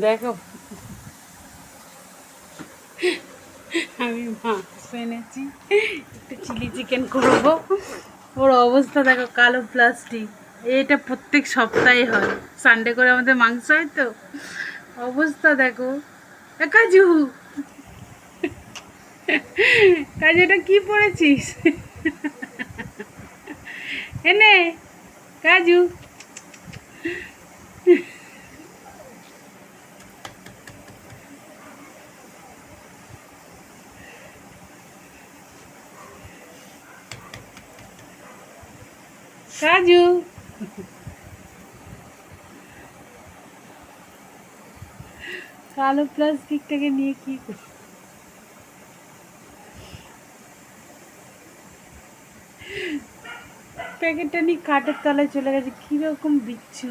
দেখো আমি মাংস এনেছি, একটু চিলি চিকেন করবো। ওর অবস্থা দেখো, কালো প্লাস্টিক। এটা প্রত্যেক সপ্তাহে হয়, সানডে করে আমাদের মাংস হয় তো। অবস্থা দেখো। কাজু, কাজু এটা কি পড়েছিস? এনে কাজু, কাজু। কালো প্লাস্টিকটাকে নিয়ে কি করি? প্যাকেটটা নিয়ে খাটের তলায় চলে গেছে, কীরকম বিচ্ছু।